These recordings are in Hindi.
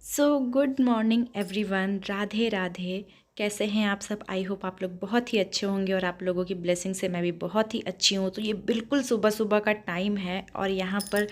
Good morning everyone. Radhe Radhe. कैसे हैं आप सब? आई होप आप लोग बहुत ही अच्छे होंगे और आप लोगों की ब्लेसिंग से मैं भी बहुत ही अच्छी हूँ। तो ये बिल्कुल सुबह सुबह का टाइम है और यहाँ पर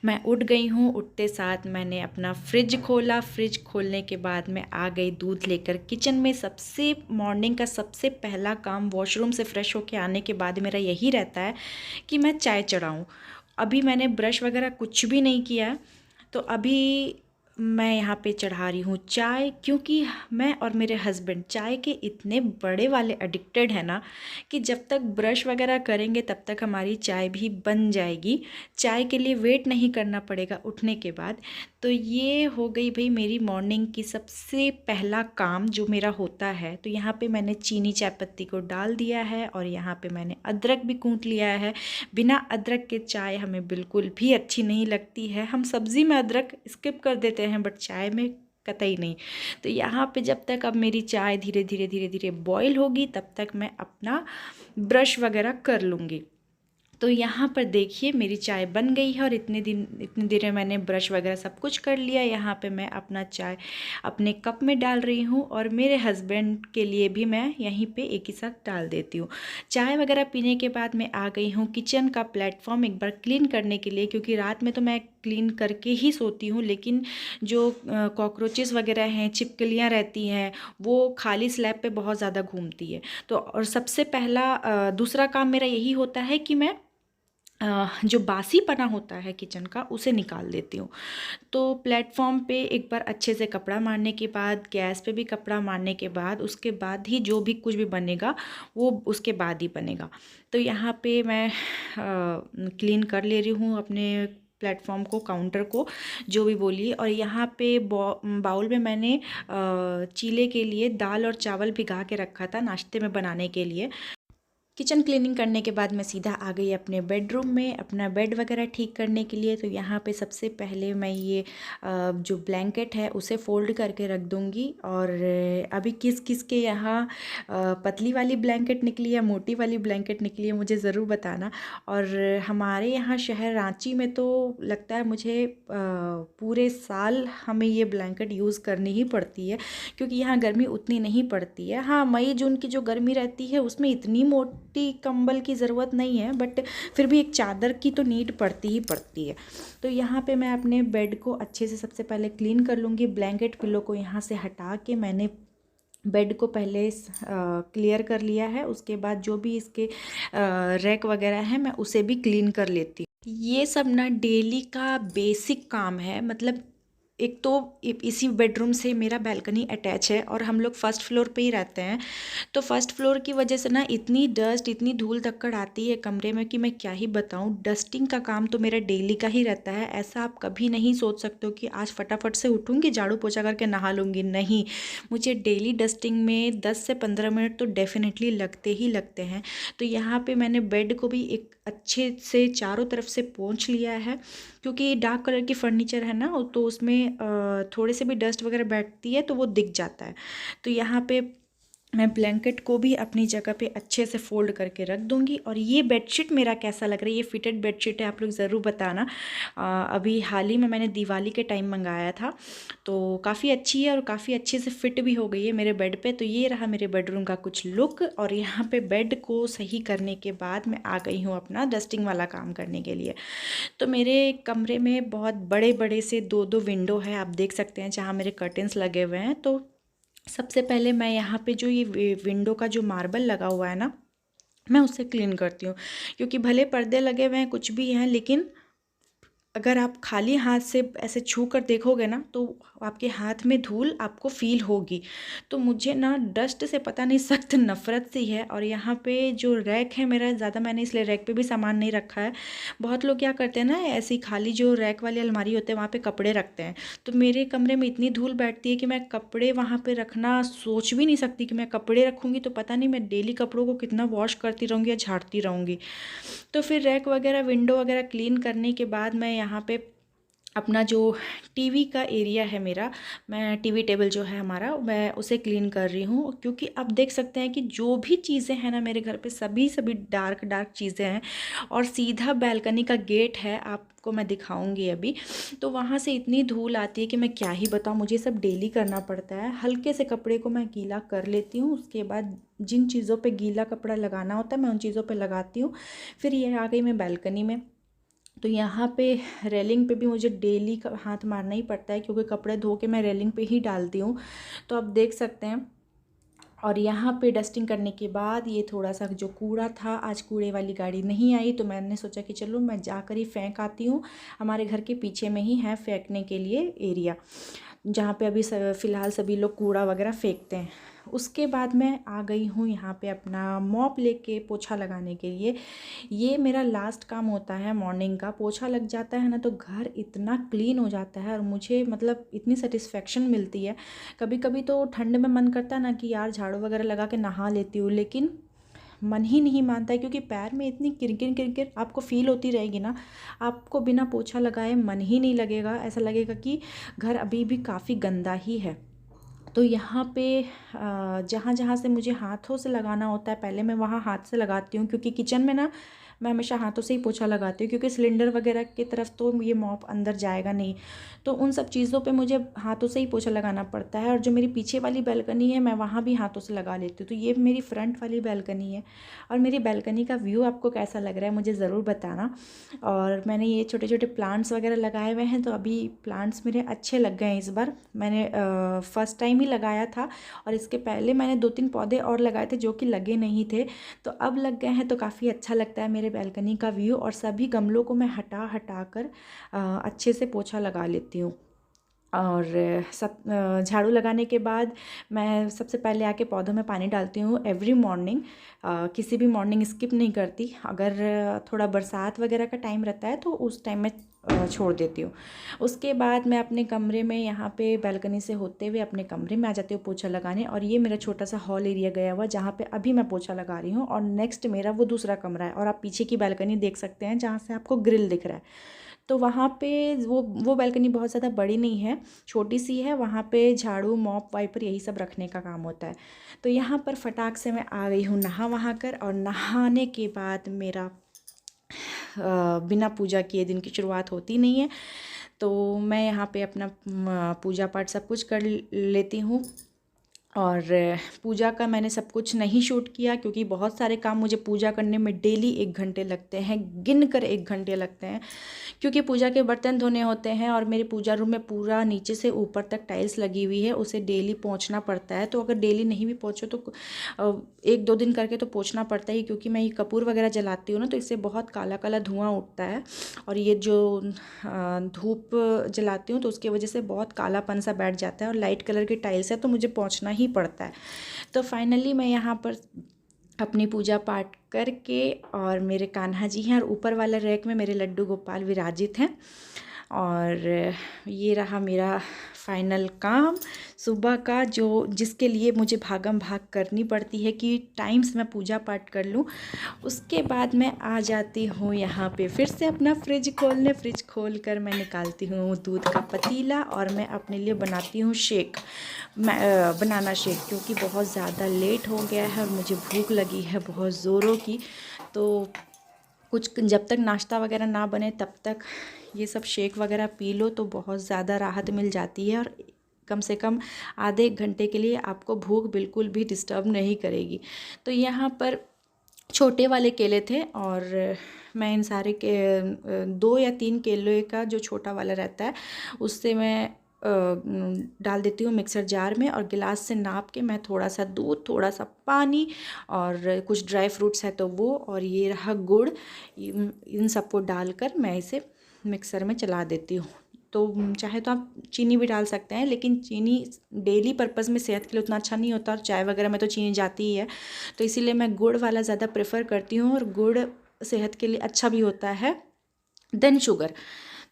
मैं उठ गई हूँ। उठते साथ मैंने अपना फ्रिज खोला। फ्रिज खोलने के बाद मैं आ गई दूध लेकर किचन में। सबसे मॉर्निंग का सबसे पहला काम वॉशरूम से फ्रेश होके आने के बाद मेरा यही रहता है कि मैं चाय चढ़ाऊँ। अभी मैंने ब्रश वगैरह कुछ भी नहीं किया, तो अभी मैं यहाँ पे चढ़ा रही हूँ चाय, क्योंकि मैं और मेरे हस्बैंड चाय के इतने बड़े वाले एडिक्टेड हैं ना कि जब तक ब्रश वगैरह करेंगे तब तक हमारी चाय भी बन जाएगी। चाय के लिए वेट नहीं करना पड़ेगा उठने के बाद। तो ये हो गई भाई मेरी मॉर्निंग की सबसे पहला काम जो मेरा होता है। तो यहाँ पे मैंने चीनी चाय पत्ती को डाल दिया है और यहाँ पे मैंने अदरक भी कूट लिया है। बिना अदरक के चाय हमें बिल्कुल भी अच्छी नहीं लगती है। हम सब्ज़ी में अदरक स्किप कर देते हैं बट चाय में कतई नहीं। तो यहाँ पे जब तक अब मेरी चाय धीरे धीरे धीरे धीरे बॉईल होगी तब तक मैं अपना ब्रश वगैरह कर लूँगी। तो यहाँ पर देखिए मेरी चाय बन गई है और इतनी देर में मैंने ब्रश वगैरह सब कुछ कर लिया। यहाँ पे मैं अपना चाय अपने कप में डाल रही हूँ और मेरे हस्बैंड के लिए भी मैं यहीं पे एक ही साथ डाल देती हूँ। चाय वगैरह पीने के बाद मैं आ गई हूँ किचन का प्लेटफॉर्म एक बार क्लीन करने के लिए, क्योंकि रात में तो मैं क्लीन करके ही सोती हूँ, लेकिन जो कॉकरोचेस वगैरह हैं, छिपकलियाँ रहती हैं, वो खाली स्लैब पे बहुत ज़्यादा घूमती है। तो और सबसे पहला दूसरा काम मेरा यही होता है कि मैं जो बासी पना होता है किचन का उसे निकाल देती हूँ। तो प्लेटफॉर्म पे एक बार अच्छे से कपड़ा मारने के बाद, गैस पे भी कपड़ा मारने के बाद, उसके बाद ही जो भी कुछ भी बनेगा वो उसके बाद ही बनेगा। तो यहाँ पे मैं क्लीन कर ले रही हूँ अपने प्लेटफॉर्म को, काउंटर को, जो भी बोलिए। और यहाँ पे बाउल में मैंने चीले के लिए दाल और चावल भिगा के रखा था नाश्ते में बनाने के लिए। किचन क्लीनिंग करने के बाद मैं सीधा आ गई अपने बेडरूम में अपना बेड वगैरह ठीक करने के लिए। तो यहाँ पे सबसे पहले मैं ये जो ब्लैंकेट है उसे फ़ोल्ड करके रख दूँगी। और अभी किस किस के यहाँ पतली वाली ब्लैंकेट निकली या मोटी वाली ब्लैंकेट निकली है मुझे ज़रूर बताना। और हमारे यहाँ शहर रांची में तो लगता है मुझे पूरे साल हमें ये ब्लैंकेट यूज़ करनी ही पड़ती है, क्योंकि यहाँ गर्मी उतनी नहीं पड़ती है। हाँ, मई जून की जो गर्मी रहती है उसमें इतनी मोटी कंबल की ज़रूरत नहीं है, बट फिर भी एक चादर की तो नीड पड़ती ही पड़ती है। तो यहाँ पे मैं अपने बेड को अच्छे से सबसे पहले क्लीन कर लूँगी। ब्लैंकेट पिलो को यहाँ से हटा के मैंने बेड को पहले क्लियर कर लिया है। उसके बाद जो भी इसके रैक वगैरह है मैं उसे भी क्लीन कर लेती हूँ। ये सब ना डेली का बेसिक काम है। मतलब एक तो इसी बेडरूम से मेरा बैल्कनी अटैच है और हम लोग फर्स्ट फ्लोर पे ही रहते हैं। तो फर्स्ट फ्लोर की वजह से ना इतनी डस्ट, इतनी धूल धक्कड़ आती है कमरे में कि मैं क्या ही बताऊं। डस्टिंग का काम तो मेरा डेली का ही रहता है। ऐसा आप कभी नहीं सोच सकते हो कि आज फटाफट से उठूंगी, झाड़ू पोछा करके नहा लूँगी। नहीं, मुझे डेली डस्टिंग में 10 से 15 मिनट तो डेफिनेटली लगते ही लगते हैं। तो यहाँ पे मैंने बेड को भी एक अच्छे से चारों तरफ से पोंछ लिया है, क्योंकि डार्क कलर की फर्नीचर है ना, तो उसमें थोड़े से भी डस्ट वगैरह बैठती है तो वो दिख जाता है। तो यहाँ पे मैं ब्लैंकेट को भी अपनी जगह पे अच्छे से फ़ोल्ड करके रख दूँगी। और ये बेडशीट मेरा कैसा लग रहा है, ये फिटेड बेडशीट है, आप लोग ज़रूर बताना। अभी हाल ही में मैंने दिवाली के टाइम मंगाया था, तो काफ़ी अच्छी है और काफ़ी अच्छे से फिट भी हो गई है मेरे बेड पे। तो ये रहा मेरे बेडरूम का कुछ लुक। और यहाँ पे बेड को सही करने के बाद मैं आ गई हूँ अपना डस्टिंग वाला काम करने के लिए। तो मेरे कमरे में बहुत बड़े बड़े से दो दो विंडो है, आप देख सकते हैं, जहाँ मेरे कर्टेंस लगे हुए हैं। तो सबसे पहले मैं यहाँ पे जो ये विंडो का जो मार्बल लगा हुआ है ना, मैं उससे क्लीन करती हूँ। क्योंकि भले पर्दे लगे हुए हैं, कुछ भी हैं, लेकिन अगर आप खाली हाथ से ऐसे छू कर देखोगे ना तो आपके हाथ में धूल आपको फील होगी। तो मुझे ना डस्ट से पता नहीं सख्त नफ़रत सी है। और यहाँ पे जो रैक है मेरा, ज़्यादा मैंने इसलिए रैक पे भी सामान नहीं रखा है। बहुत लोग क्या करते हैं ना, ऐसी खाली जो रैक वाली अलमारी होते हैं वहाँ पे कपड़े रखते हैं। तो मेरे कमरे में इतनी धूल बैठती है कि मैं कपड़े वहाँ पे रखना सोच भी नहीं सकती कि मैं कपड़े रखूँगी तो पता नहीं मैं डेली कपड़ों को कितना वॉश करती रहूँगी या झाड़ती रहूँगी। तो फिर रैक वगैरह, विंडो वगैरह क्लीन करने के बाद मैं यहाँ पे अपना जो टीवी का एरिया है मेरा, मैं टीवी टेबल जो है हमारा, मैं उसे क्लीन कर रही हूँ। क्योंकि अब देख सकते हैं कि जो भी चीज़ें हैं ना मेरे घर पे, सभी सभी डार्क डार्क चीज़ें हैं। और सीधा बालकनी का गेट है, आपको मैं दिखाऊंगी अभी। तो वहाँ से इतनी धूल आती है कि मैं क्या ही बताऊँ, मुझे सब डेली करना पड़ता है। हल्के से कपड़े को मैं गीला कर लेती हूँ, उसके बाद जिन चीज़ों पे गीला कपड़ा लगाना होता है मैं उन चीज़ों पे लगाती हूँ। फिर ये आ गई मैं बालकनी में। तो यहाँ पे रेलिंग पे भी मुझे डेली का हाथ मारना ही पड़ता है, क्योंकि कपड़े धो के मैं रेलिंग पे ही डालती हूँ। तो आप देख सकते हैं। और यहाँ पे डस्टिंग करने के बाद ये थोड़ा सा जो कूड़ा था, आज कूड़े वाली गाड़ी नहीं आई तो मैंने सोचा कि चलो मैं जाकर ही फेंक आती हूँ। हमारे घर के पीछे में ही है फेंकने के लिए एरिया, जहाँ पे अभी फ़िलहाल सभी लोग कूड़ा वगैरह फेंकते हैं। उसके बाद मैं आ गई हूँ यहाँ पे अपना मॉप लेके पोछा लगाने के लिए। ये मेरा लास्ट काम होता है मॉर्निंग का। पोछा लग जाता है ना तो घर इतना क्लीन हो जाता है और मुझे मतलब इतनी सेटिस्फेक्शन मिलती है। कभी कभी तो ठंड में मन करता है ना कि यार झाड़ू वगैरह लगा के नहा लेती हूँ, लेकिन मन ही नहीं मानता है, क्योंकि पैर में इतनी किरकिर किरकिर आपको फील होती रहेगी ना, आपको बिना पोछा लगाए मन ही नहीं लगेगा। ऐसा लगेगा कि घर अभी भी काफ़ी गंदा ही है। तो यहाँ पे जहाँ जहाँ से मुझे हाथों से लगाना होता है, पहले मैं वहाँ हाथ से लगाती हूँ, क्योंकि किचन में ना मैं हमेशा हाथों से ही पोछा लगाती हूँ, क्योंकि सिलेंडर वगैरह की तरफ तो ये मॉप अंदर जाएगा नहीं। तो उन सब चीज़ों पे मुझे हाथों से ही पोछा लगाना पड़ता है। और जो मेरी पीछे वाली बालकनी है मैं वहाँ भी हाथों से लगा लेती हूँ। तो ये मेरी फ्रंट वाली बालकनी है। और मेरी बालकनी का व्यू आपको कैसा लग रहा है मुझे ज़रूर बताना। और मैंने ये छोटे छोटे प्लांट्स वगैरह लगाए हुए हैं, तो अभी प्लांट्स मेरे अच्छे लग गए हैं इस बार। मैंने फर्स्ट टाइम ही लगाया था, और इसके पहले मैंने 2-3 पौधे और लगाए थे जो कि लगे नहीं थे। तो अब लग गए हैं, तो काफ़ी अच्छा लगता है मेरे बालकनी का व्यू। और सभी गमलों को मैं हटा हटा कर अच्छे से पोछा लगा लेती हूँ। और सब झाड़ू लगाने के बाद मैं सबसे पहले आके पौधों में पानी डालती हूँ एवरी मॉर्निंग। किसी भी मॉर्निंग स्किप नहीं करती। अगर थोड़ा बरसात वगैरह का टाइम रहता है तो उस टाइम में छोड़ देती हूँ। उसके बाद मैं अपने कमरे में, यहाँ पे बालकनी से होते हुए अपने कमरे में आ जाती हूँ पोछा लगाने। और ये मेरा छोटा सा हॉल एरिया गया हुआ जहाँ पे अभी मैं पोछा लगा रही हूँ। और नेक्स्ट मेरा वो दूसरा कमरा है, और आप पीछे की बालकनी देख सकते हैं जहाँ से आपको ग्रिल दिख रहा है। तो वहाँ पे वो बालकनी बहुत ज़्यादा बड़ी नहीं है, छोटी सी है। वहाँ पे झाड़ू, मॉप, वाइपर यही सब रखने का काम होता है। तो यहाँ पर फटाक से मैं आ गई हूँ नहा वहाँ कर। और नहाने के बाद मेरा बिना पूजा किए दिन की शुरुआत होती नहीं है। तो मैं यहाँ पे अपना पूजा पाठ सब कुछ कर लेती हूँ। और पूजा का मैंने सब कुछ नहीं शूट किया, क्योंकि बहुत सारे काम मुझे पूजा करने में डेली 1 घंटे लगते हैं, गिन कर 1 घंटे लगते हैं। क्योंकि पूजा के बर्तन धोने होते हैं, और मेरे पूजा रूम में पूरा नीचे से ऊपर तक टाइल्स लगी हुई है, उसे डेली पोंछना पड़ता है। तो अगर डेली नहीं भी पोंछो तो 1-2 दिन करके तो पोंछना पड़ता ही, क्योंकि मैं ये कपूर वगैरह जलाती हूँ ना, तो इससे बहुत काला काला धुआं उठता है। और ये जो धूप जलाती हूँ तो उसकी वजह से बहुत कालापन सा बैठ जाता है, और लाइट कलर की टाइल्स है तो मुझे पोंछना ही पड़ता है। तो फाइनली मैं यहाँ पर अपनी पूजा पाठ करके, और मेरे कान्हा जी हैं, और ऊपर वाले रैक में मेरे लड्डू गोपाल विराजित हैं। और ये रहा मेरा फाइनल काम सुबह का, जिसके लिए मुझे भागम भाग करनी पड़ती है कि टाइम से मैं पूजा पाठ कर लूँ। उसके बाद मैं आ जाती हूँ यहाँ पे फिर से अपना फ्रिज खोलने। फ्रिज खोल कर मैं निकालती हूँ दूध का पतीला, और मैं अपने लिए बनाती हूँ शेक, बनाना शेक, क्योंकि बहुत ज़्यादा लेट हो गया है और मुझे भूख लगी है बहुत ज़ोरों की। तो कुछ जब तक नाश्ता वगैरह ना बने तब तक ये सब शेक वगैरह पी लो तो बहुत ज़्यादा राहत मिल जाती है, और कम से कम आधे 1 घंटे के लिए आपको भूख बिल्कुल भी डिस्टर्ब नहीं करेगी। तो यहाँ पर छोटे वाले केले थे, और मैं इन सारे के 2 या 3 केले का जो छोटा वाला रहता है उससे मैं डाल देती हूँ मिक्सर जार में, और गिलास से नाप के मैं थोड़ा सा दूध, थोड़ा सा पानी, और कुछ ड्राई फ्रूट्स है तो वो, और ये रहा गुड़, इन सबको डालकर मैं इसे मिक्सर में चला देती हूँ। तो चाहे तो आप चीनी भी डाल सकते हैं, लेकिन चीनी डेली पर्पज़ में सेहत के लिए उतना अच्छा नहीं होता, और चाय वगैरह में तो चीनी जाती ही है। तो इसीलिए मैं गुड़ वाला ज़्यादा प्रेफर करती हूँ, और गुड़ सेहत के लिए अच्छा भी होता है देन शुगर।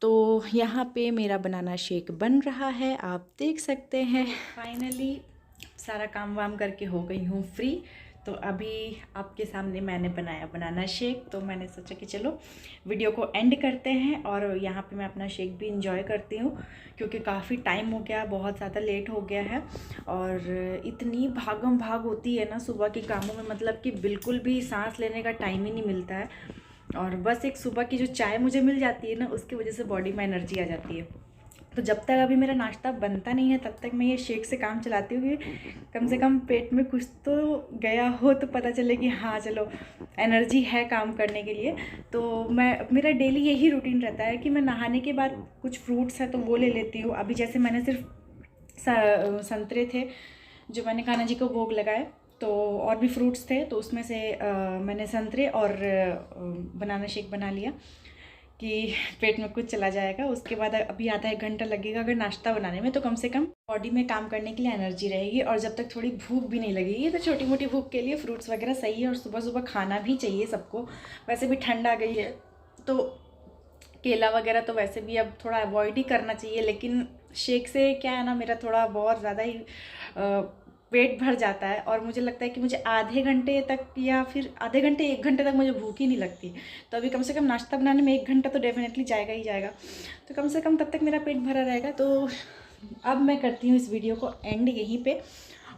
तो यहाँ पे मेरा बनाना शेक बन रहा है, आप देख सकते हैं। फाइनली सारा काम वाम करके हो गई हूँ फ्री। तो अभी आपके सामने मैंने बनाया बनाना शेक, तो मैंने सोचा कि चलो वीडियो को एंड करते हैं और यहाँ पे मैं अपना शेक भी इंजॉय करती हूँ, क्योंकि काफ़ी टाइम हो गया, बहुत ज़्यादा लेट हो गया है और इतनी भागम भाग होती है ना सुबह के कामों में, मतलब कि बिल्कुल भी सांस लेने का टाइम ही नहीं मिलता है। और बस एक सुबह की जो चाय मुझे मिल जाती है ना, उसकी वजह से बॉडी में एनर्जी आ जाती है। तो जब तक अभी मेरा नाश्ता बनता नहीं है तब तक मैं ये शेक से काम चलाती हूँ कि कम से कम पेट में कुछ तो गया हो, तो पता चले कि हाँ चलो एनर्जी है काम करने के लिए। तो मेरा डेली यही रूटीन रहता है कि मैं नहाने के बाद कुछ फ्रूट्स है तो वो ले लेती हूँ। अभी जैसे मैंने सिर्फ संतरे थे जो मैंने कान्हा जी को भोग लगाए, तो और भी फ्रूट्स थे तो उसमें से मैंने संतरे और बनाना शेक बना लिया कि पेट में कुछ चला जाएगा। उसके बाद अभी आधा एक घंटा लगेगा अगर नाश्ता बनाने में, तो कम से कम बॉडी में काम करने के लिए एनर्जी रहेगी। और जब तक थोड़ी भूख भी नहीं लगेगी तो छोटी मोटी भूख के लिए फ्रूट्स वगैरह सही है। और सुबह सुबह खाना भी चाहिए सबको, वैसे भी ठंड आ गई है तो केला वगैरह तो वैसे भी अब थोड़ा अवॉइड ही करना चाहिए। लेकिन शेक से क्या है ना, मेरा थोड़ा बहुत ज़्यादा ही पेट भर जाता है और मुझे लगता है कि मुझे आधे घंटे तक या फिर आधे घंटे 1 घंटे तक मुझे भूख ही नहीं लगती। तो अभी कम से कम नाश्ता बनाने में 1 घंटा तो डेफिनेटली जाएगा ही जाएगा, तो कम से कम तब तक मेरा पेट भरा रहेगा। तो अब मैं करती हूँ इस वीडियो को एंड यहीं पे।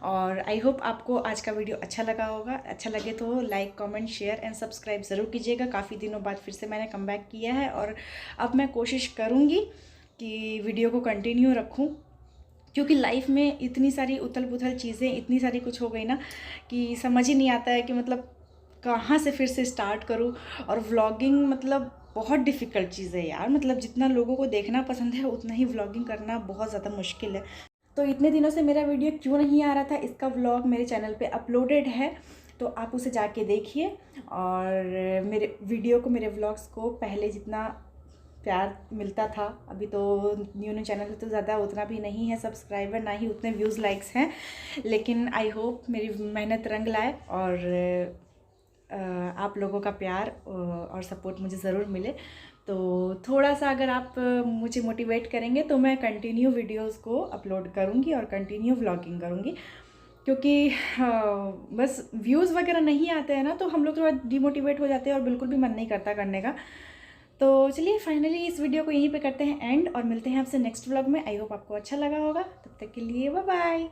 और आई होप आपको आज का वीडियो अच्छा लगा होगा। अच्छा लगे तो like comment share and subscribe ज़रूर कीजिएगा। काफ़ी दिनों बाद फिर से मैंने कम बैक किया है और अब मैं कोशिश करूँगी कि वीडियो को कंटिन्यू रखूँ, क्योंकि लाइफ में इतनी सारी उथल पुथल चीज़ें, इतनी सारी कुछ हो गई ना कि समझ ही नहीं आता है कि मतलब कहाँ से फिर से स्टार्ट करूँ। और व्लॉगिंग मतलब बहुत डिफ़िकल्ट चीज़ है यार, मतलब जितना लोगों को देखना पसंद है उतना ही व्लॉगिंग करना बहुत ज़्यादा मुश्किल है। तो इतने दिनों से मेरा वीडियो क्यों नहीं आ रहा था, इसका व्लॉग मेरे चैनल पे अपलोडेड है, तो आप उसे जाके देखिए। और मेरे वीडियो को, मेरे व्लॉग्स को पहले जितना प्यार मिलता था, अभी तो न्यू चैनल पे तो ज़्यादा उतना भी नहीं है सब्सक्राइबर, ना ही उतने व्यूज़ लाइक्स हैं। लेकिन आई होप मेरी मेहनत रंग लाए और आप लोगों का प्यार और सपोर्ट मुझे ज़रूर मिले। तो थोड़ा सा अगर आप मुझे मोटिवेट करेंगे तो मैं कंटिन्यू वीडियोस को अपलोड करूँगी और कंटिन्यू व्लॉगिंग करूँगी, क्योंकि बस व्यूज़ वगैरह नहीं आते हैं ना तो हम लोग थोड़ा डिमोटिवेट हो जाते हैं और बिल्कुल भी मन नहीं करता करने का। तो चलिए फाइनली इस वीडियो को यहीं पे करते हैं एंड और मिलते हैं आपसे नेक्स्ट व्लॉग में। आई होप आपको अच्छा लगा होगा। तब तक के लिए बाय बाय।